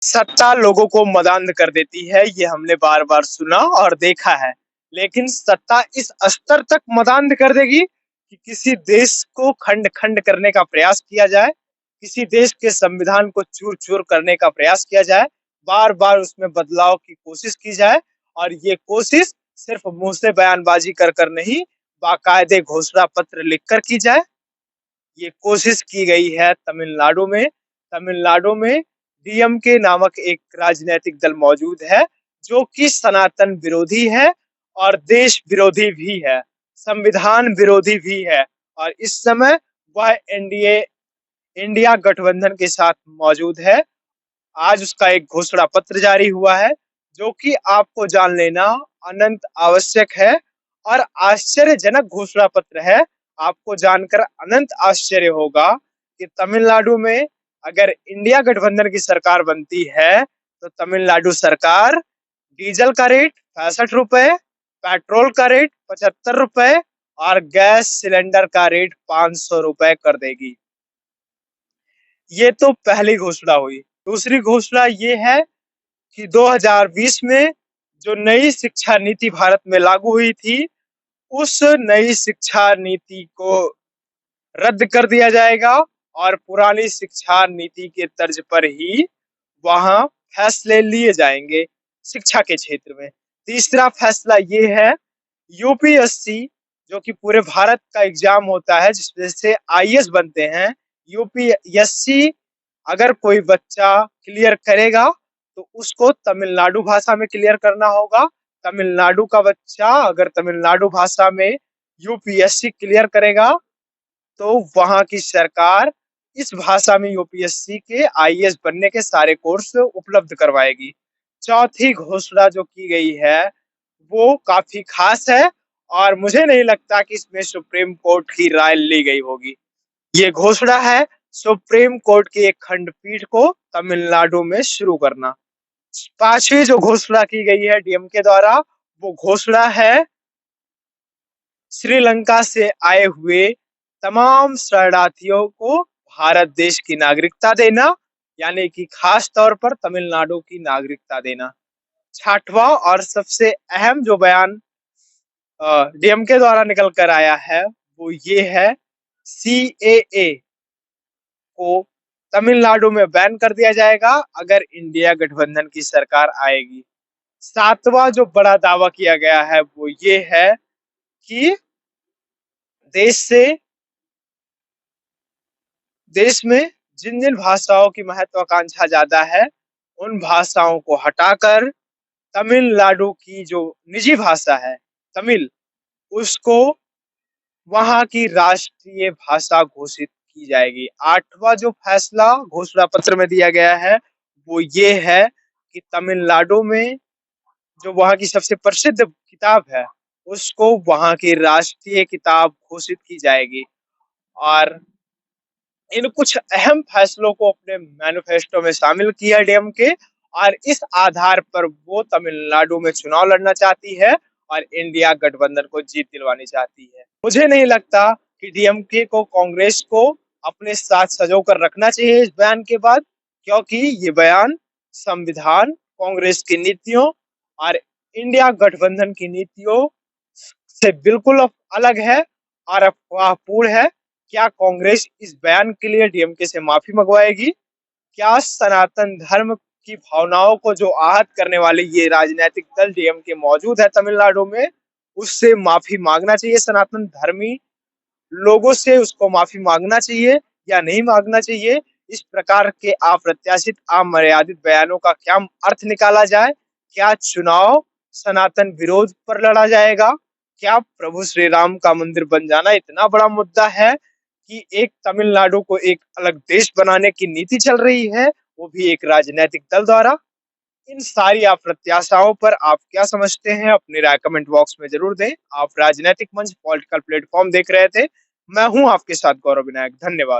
सत्ता लोगों को मदान्ध कर देती है, ये हमने बार बार सुना और देखा है। लेकिन सत्ता इस स्तर तक मदान्ध कर देगी कि किसी देश को खंड खंड करने का प्रयास किया जाए, किसी देश के संविधान को चूर चूर करने का प्रयास किया जाए, बार बार उसमें बदलाव की कोशिश की जाए, और ये कोशिश सिर्फ मुंह से बयानबाजी कर कर नहीं, बाकायदे घोषणा पत्र लिखकर की जाए। ये कोशिश की गई है तमिलनाडु में। तमिलनाडु में डीएमके नामक एक राजनीतिक दल मौजूद है, जो कि सनातन विरोधी है और देश विरोधी भी है, संविधान विरोधी भी है। और इस समय वह इंडिया गठबंधन के साथ मौजूद है। आज उसका एक घोषणा पत्र जारी हुआ है, जो कि आपको जान लेना अनंत आवश्यक है और आश्चर्यजनक घोषणा पत्र है। आपको जानकर अनंत आश्चर्य होगा कि तमिलनाडु में अगर इंडिया गठबंधन की सरकार बनती है, तो तमिलनाडु सरकार डीजल का रेट 65 रुपए, पेट्रोल का रेट 75 रुपए और गैस सिलेंडर का रेट 500 रुपए कर देगी। ये तो पहली घोषणा हुई। दूसरी घोषणा ये है कि 2020 में जो नई शिक्षा नीति भारत में लागू हुई थी, उस नई शिक्षा नीति को रद्द कर दिया जाएगा और पुरानी शिक्षा नीति के तर्ज पर ही वहां फैसले लिए जाएंगे शिक्षा के क्षेत्र में। तीसरा फैसला ये है, यूपीएससी जो कि पूरे भारत का एग्जाम होता है जिसमें से आईएएस बनते हैं, यूपीएससी अगर कोई बच्चा क्लियर करेगा तो उसको तमिलनाडु भाषा में क्लियर करना होगा। तमिलनाडु का बच्चा अगर तमिलनाडु भाषा में यूपीएससी क्लियर करेगा तो वहां की सरकार इस भाषा में यूपीएससी के आईएएस बनने के सारे कोर्स उपलब्ध करवाएगी। चौथी घोषणा जो की गई है वो काफी खास है और मुझे नहीं लगता कि इसमें सुप्रीम कोर्ट की राय ली गई होगी। ये घोषणा है सुप्रीम कोर्ट की एक खंडपीठ को तमिलनाडु में शुरू करना। पांचवी जो घोषणा की गई है डीएमके द्वारा, वो घोषणा है श्रीलंका से आए हुए तमाम शरणार्थियों को भारत देश की नागरिकता देना, यानी कि खास तौर पर तमिलनाडु की नागरिकता देना। छठवां और सबसे अहम जो बयान डीएमके द्वारा निकल कर आया है वो ये है, सीएए को तमिलनाडु में बैन कर दिया जाएगा अगर इंडिया गठबंधन की सरकार आएगी। सातवां जो बड़ा दावा किया गया है वो ये है कि देश में जिन जिन भाषाओं की महत्वाकांक्षा ज्यादा है, उन भाषाओं को हटाकर तमिलनाडु की जो निजी भाषा है तमिल, उसको वहां की राष्ट्रीय भाषा घोषित की जाएगी। आठवां जो फैसला घोषणा पत्र में दिया गया है वो ये है कि तमिलनाडु में जो वहां की सबसे प्रसिद्ध किताब है उसको वहां की राष्ट्रीय किताब घोषित की जाएगी। और इन कुछ अहम फैसलों को अपने मैनिफेस्टो में शामिल किया डीएमके, और इस आधार पर वो तमिलनाडु में चुनाव लड़ना चाहती है और इंडिया गठबंधन को जीत दिलवानी चाहती है। मुझे नहीं लगता कि डीएमके को कांग्रेस को अपने साथ सजो कर रखना चाहिए इस बयान के बाद, क्योंकि ये बयान संविधान, कांग्रेस की नीतियों और इंडिया गठबंधन की नीतियों से बिल्कुल अलग है और अफवाहपूर्ण है। क्या कांग्रेस इस बयान के लिए डीएमके से माफी मंगवाएगी? क्या सनातन धर्म की भावनाओं को जो आहत करने वाले ये राजनीतिक दल डीएमके मौजूद है तमिलनाडु में, उससे माफी मांगना चाहिए? सनातन धर्मी लोगों से उसको माफी मांगना चाहिए या नहीं मांगना चाहिए? इस प्रकार के अप्रत्याशित अमर्यादित बयानों का क्या अर्थ निकाला जाए? क्या चुनाव सनातन विरोध पर लड़ा जाएगा? क्या प्रभु श्री राम का मंदिर बन जाना इतना बड़ा मुद्दा है कि एक तमिलनाडु को एक अलग देश बनाने की नीति चल रही है, वो भी एक राजनीतिक दल द्वारा? इन सारी अप्रत्याशाओं पर आप क्या समझते हैं? अपनी राय कमेंट बॉक्स में जरूर दें। आप राजनीतिक मंच पॉलिटिकल प्लेटफॉर्म देख रहे थे। मैं हूं आपके साथ गौरव विनायक। धन्यवाद।